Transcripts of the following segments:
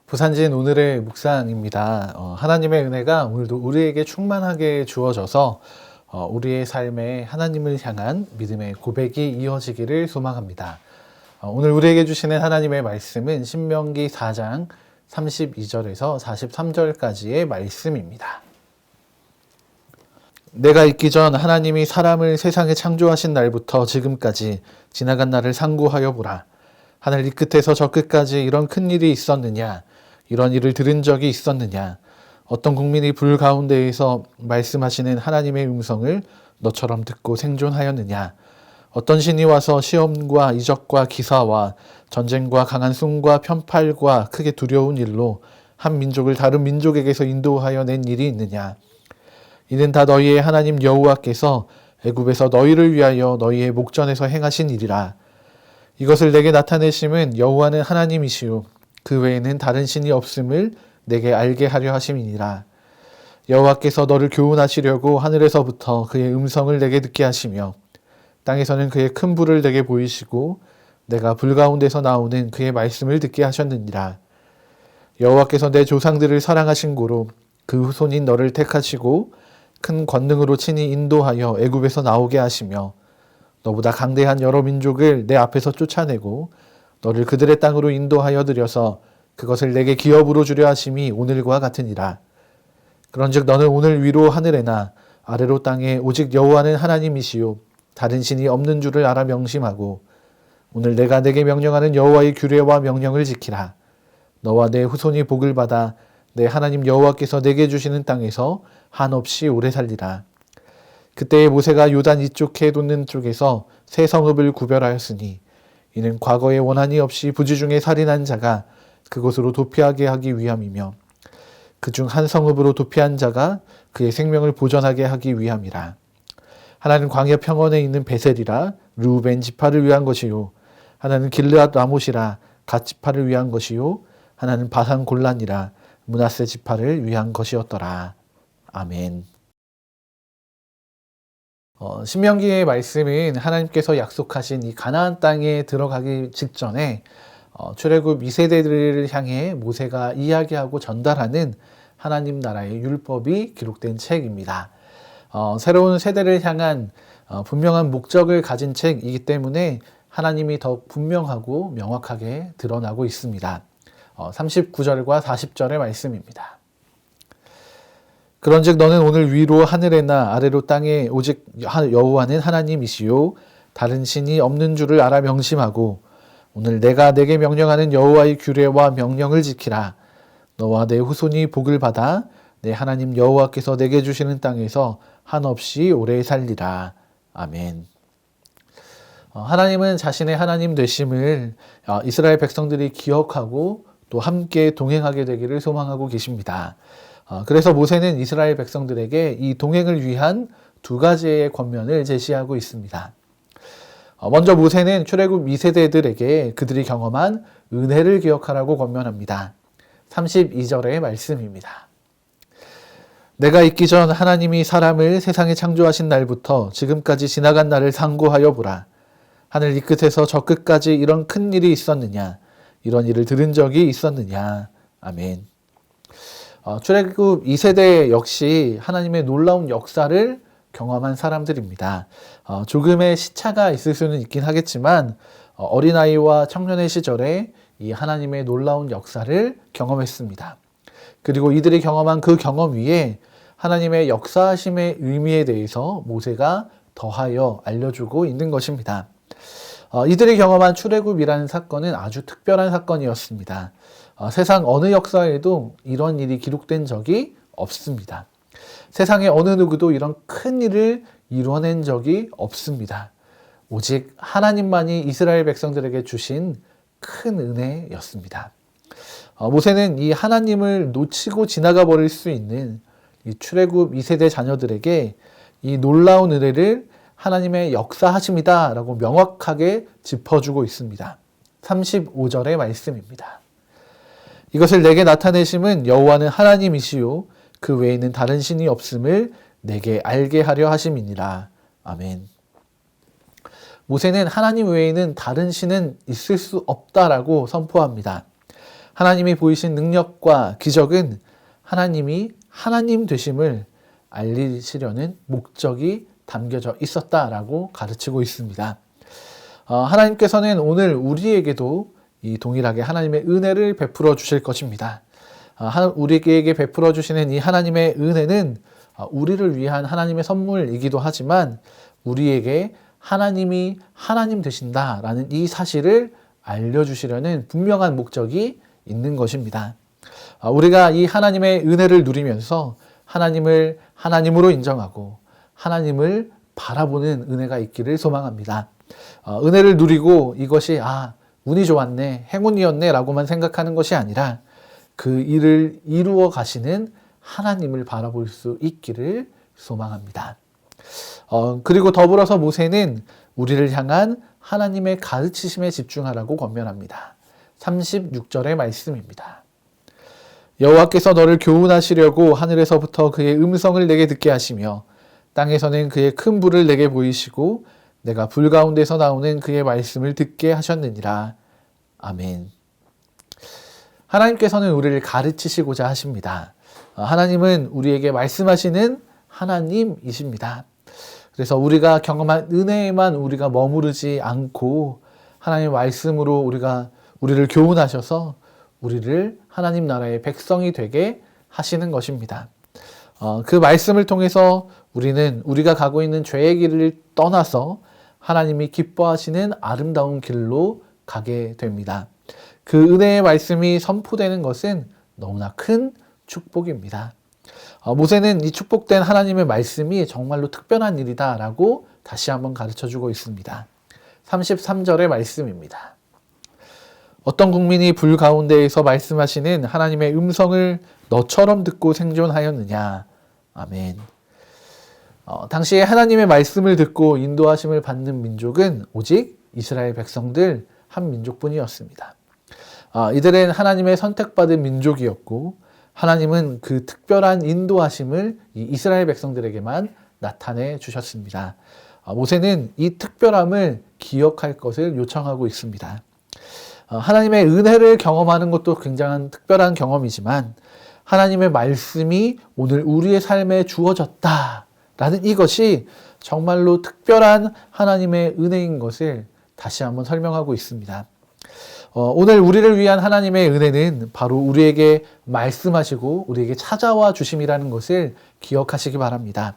부산진 오늘의 묵상입니다. 하나님의 은혜가 오늘도 우리에게 충만하게 주어져서 우리의 삶에 하나님을 향한 믿음의 고백이 이어지기를 소망합니다. 오늘 우리에게 주시는 하나님의 말씀은 신명기 4장 32절에서 43절까지의 말씀입니다. 내가 있기 전 하나님이 사람을 세상에 창조하신 날부터 지금까지 지나간 날을 상고하여 보라. 하늘 이 끝에서 저 끝까지 이런 큰 일이 있었느냐? 이런 일을 들은 적이 있었느냐? 어떤 국민이 불 가운데에서 말씀하시는 하나님의 음성을 너처럼 듣고 생존하였느냐? 어떤 신이 와서 시험과 이적과 기사와 전쟁과 강한 숭과 편팔과 크게 두려운 일로 한 민족을 다른 민족에게서 인도하여 낸 일이 있느냐? 이는 다 너희의 하나님 여호와께서 애굽에서 너희를 위하여 너희의 목전에서 행하신 일이라. 이것을 내게 나타내심은 여호와는 하나님이시오 그 외에는 다른 신이 없음을 내게 알게 하려 하심이니라. 여호와께서 너를 교훈하시려고 하늘에서부터 그의 음성을 내게 듣게 하시며 땅에서는 그의 큰 불을 내게 보이시고 내가 불 가운데서 나오는 그의 말씀을 듣게 하셨느니라. 여호와께서 내 조상들을 사랑하신 고로 그 후손인 너를 택하시고 큰 권능으로 친히 인도하여 애굽에서 나오게 하시며 너보다 강대한 여러 민족을 내 앞에서 쫓아내고 너를 그들의 땅으로 인도하여 들여서 그것을 내게 기업으로 주려 하심이 오늘과 같으니라. 그런즉 너는 오늘 위로 하늘에나 아래로 땅에 오직 여호와는 하나님이시요 다른 신이 없는 줄을 알아 명심하고 오늘 내가 내게 명령하는 여호와의 규례와 명령을 지키라. 너와 내 후손이 복을 받아 내 하나님 여호와께서 내게 주시는 땅에서 한없이 오래 살리라. 그때에 모세가 요단 이쪽 해 돋는 쪽에서 세 성읍을 구별하였으니 이는 과거에 원한이 없이 부지 중에 살인한 자가 그곳으로 도피하게 하기 위함이며 그중 한 성읍으로 도피한 자가 그의 생명을 보전하게 하기 위함이라. 하나는 광야 평원에 있는 베셀이라 르우벤 지파를 위한 것이요 하나는 길르앗 라못이라 갓 지파를 위한 것이요 하나는 바산 골란이라 므낫세 지파를 위한 것이었더라. 아멘. 신명기의 말씀은 하나님께서 약속하신 이 가나안 땅에 들어가기 직전에 출애굽 2세대들을 향해 모세가 이야기하고 전달하는 하나님 나라의 율법이 기록된 책입니다. 새로운 세대를 향한 분명한 목적을 가진 책이기 때문에 하나님이 더욱 분명하고 명확하게 드러나고 있습니다. 39절과 40절의 말씀입니다. 그런즉 너는 오늘 위로 하늘에나 아래로 땅에 오직 여호와는 하나님이시요 다른 신이 없는 줄을 알아 명심하고 오늘 내가 내게 명령하는 여호와의 규례와 명령을 지키라. 너와 내 후손이 복을 받아 내 하나님 여호와께서 내게 주시는 땅에서 한없이 오래 살리라. 아멘. 하나님은 자신의 하나님 되심을 이스라엘 백성들이 기억하고 또 함께 동행하게 되기를 소망하고 계십니다. 그래서 모세는 이스라엘 백성들에게 이 동행을 위한 두 가지의 권면을 제시하고 있습니다. 먼저 모세는 출애굽 2세대들에게 그들이 경험한 은혜를 기억하라고 권면합니다. 32절의 말씀입니다. 내가 있기 전 하나님이 사람을 세상에 창조하신 날부터 지금까지 지나간 날을 상고하여 보라. 하늘 이 끝에서 저 끝까지 이런 큰 일이 있었느냐? 이런 일을 들은 적이 있었느냐? 아멘. 출애굽 2세대 역시 하나님의 놀라운 역사를 경험한 사람들입니다. 조금의 시차가 있을 수는 있긴 하겠지만 어린아이와 청년의 시절에 이 하나님의 놀라운 역사를 경험했습니다. 그리고 이들이 경험한 그 경험 위에 하나님의 역사하심의 의미에 대해서 모세가 더하여 알려주고 있는 것입니다. 이들이 경험한 출애굽이라는 사건은 아주 특별한 사건이었습니다. 세상 어느 역사에도 이런 일이 기록된 적이 없습니다. 세상의 어느 누구도 이런 큰 일을 이뤄낸 적이 없습니다. 오직 하나님만이 이스라엘 백성들에게 주신 큰 은혜였습니다. 모세는 이 하나님을 놓치고 지나가 버릴 수 있는 이 출애굽 2세대 자녀들에게 이 놀라운 은혜를 하나님의 역사하심이다 라고 명확하게 짚어주고 있습니다. 35절의 말씀입니다. 이것을 내게 나타내심은 여호와는 하나님이시요 그 외에는 다른 신이 없음을 내게 알게 하려 하심이니라. 아멘. 모세는 하나님 외에는 다른 신은 있을 수 없다라고 선포합니다. 하나님이 보이신 능력과 기적은 하나님이 하나님 되심을 알리시려는 목적이 담겨져 있었다라고 가르치고 있습니다. 하나님께서는 오늘 우리에게도 이 동일하게 하나님의 은혜를 베풀어 주실 것입니다. 우리에게 베풀어 주시는 이 하나님의 은혜는 우리를 위한 하나님의 선물이기도 하지만 우리에게 하나님이 하나님 되신다라는 이 사실을 알려주시려는 분명한 목적이 있는 것입니다. 우리가 이 하나님의 은혜를 누리면서 하나님을 하나님으로 인정하고 하나님을 바라보는 은혜가 있기를 소망합니다. 은혜를 누리고 이것이 운이 좋았네, 행운이었네 라고만 생각하는 것이 아니라 그 일을 이루어 가시는 하나님을 바라볼 수 있기를 소망합니다. 그리고 더불어서 모세는 우리를 향한 하나님의 가르치심에 집중하라고 권면합니다. 36절의 말씀입니다. 여호와께서 너를 교훈하시려고 하늘에서부터 그의 음성을 내게 듣게 하시며 땅에서는 그의 큰 불을 내게 보이시고 내가 불 가운데서 나오는 그의 말씀을 듣게 하셨느니라. 아멘. 하나님께서는 우리를 가르치시고자 하십니다. 하나님은 우리에게 말씀하시는 하나님이십니다. 그래서 우리가 경험한 은혜에만 우리가 머무르지 않고 하나님의 말씀으로 우리를 교훈하셔서 우리를 하나님 나라의 백성이 되게 하시는 것입니다. 그 말씀을 통해서 우리는 우리가 가고 있는 죄의 길을 떠나서 하나님이 기뻐하시는 아름다운 길로 가게 됩니다. 그 은혜의 말씀이 선포되는 것은 너무나 큰 축복입니다. 모세는 이 축복된 하나님의 말씀이 정말로 특별한 일이다라고 다시 한번 가르쳐주고 있습니다. 33절의 말씀입니다. 어떤 국민이 불 가운데에서 말씀하시는 하나님의 음성을 너처럼 듣고 생존하였느냐. 아멘. 당시에 하나님의 말씀을 듣고 인도하심을 받는 민족은 오직 이스라엘 백성들 한 민족뿐이었습니다. 이들은 하나님의 선택받은 민족이었고 하나님은 그 특별한 인도하심을 이 이스라엘 백성들에게만 나타내 주셨습니다. 모세는 이 특별함을 기억할 것을 요청하고 있습니다. 하나님의 은혜를 경험하는 것도 굉장한 특별한 경험이지만 하나님의 말씀이 오늘 우리의 삶에 주어졌다라는 이것이 정말로 특별한 하나님의 은혜인 것을 다시 한번 설명하고 있습니다. 오늘 우리를 위한 하나님의 은혜는 바로 우리에게 말씀하시고 우리에게 찾아와 주심이라는 것을 기억하시기 바랍니다.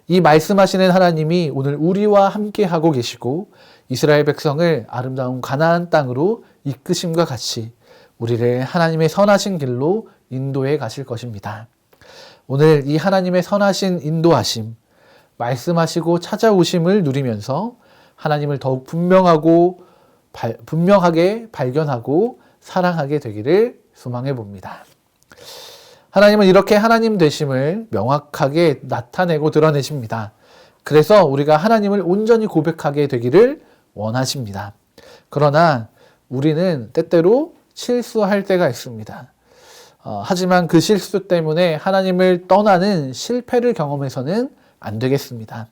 이 말씀하시는 하나님이 오늘 우리와 함께 하고 계시고 이스라엘 백성을 아름다운 가나안 땅으로 이끄심과 같이 우리를 하나님의 선하신 길로 인도해 가실 것입니다. 오늘 이 하나님의 선하신 인도하심, 말씀하시고 찾아오심을 누리면서 하나님을 더욱 분명하게 발견하고 사랑하게 되기를 소망해 봅니다. 하나님은 이렇게 하나님 되심을 명확하게 나타내고 드러내십니다. 그래서 우리가 하나님을 온전히 고백하게 되기를 원하십니다. 그러나 우리는 때때로 실수할 때가 있습니다. 하지만 그 실수 때문에 하나님을 떠나는 실패를 경험해서는 안 되겠습니다.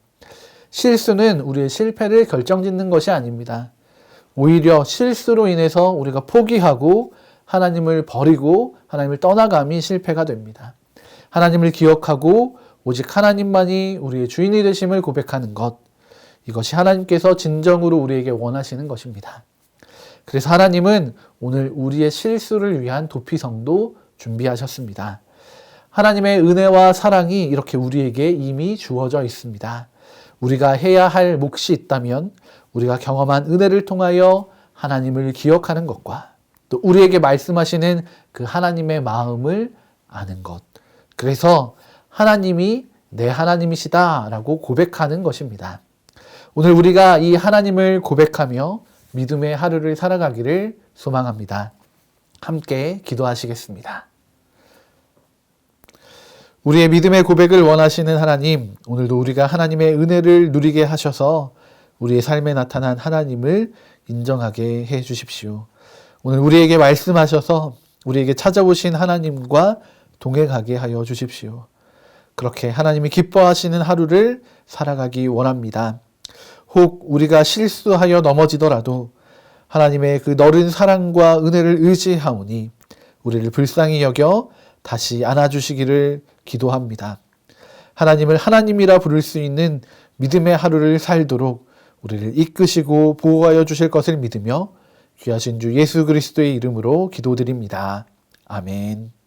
실수는 우리의 실패를 결정짓는 것이 아닙니다. 오히려 실수로 인해서 우리가 포기하고 하나님을 버리고 하나님을 떠나감이 실패가 됩니다. 하나님을 기억하고 오직 하나님만이 우리의 주인이 되심을 고백하는 것, 이것이 하나님께서 진정으로 우리에게 원하시는 것입니다. 그래서 하나님은 오늘 우리의 실수를 위한 도피성도 준비하셨습니다. 하나님의 은혜와 사랑이 이렇게 우리에게 이미 주어져 있습니다. 우리가 해야 할 몫이 있다면 우리가 경험한 은혜를 통하여 하나님을 기억하는 것과 또 우리에게 말씀하시는 그 하나님의 마음을 아는 것. 그래서 하나님이 내 하나님이시다라고 고백하는 것입니다. 오늘 우리가 이 하나님을 고백하며 믿음의 하루를 살아가기를 소망합니다. 함께 기도하시겠습니다. 우리의 믿음의 고백을 원하시는 하나님, 오늘도 우리가 하나님의 은혜를 누리게 하셔서 우리의 삶에 나타난 하나님을 인정하게 해 주십시오. 오늘 우리에게 말씀하셔서 우리에게 찾아오신 하나님과 동행하게 하여 주십시오. 그렇게 하나님이 기뻐하시는 하루를 살아가기 원합니다. 혹 우리가 실수하여 넘어지더라도 하나님의 그 너른 사랑과 은혜를 의지하오니 우리를 불쌍히 여겨 다시 안아주시기를 기도합니다. 하나님을 하나님이라 부를 수 있는 믿음의 하루를 살도록 우리를 이끄시고 보호하여 주실 것을 믿으며 귀하신 주 예수 그리스도의 이름으로 기도드립니다. 아멘.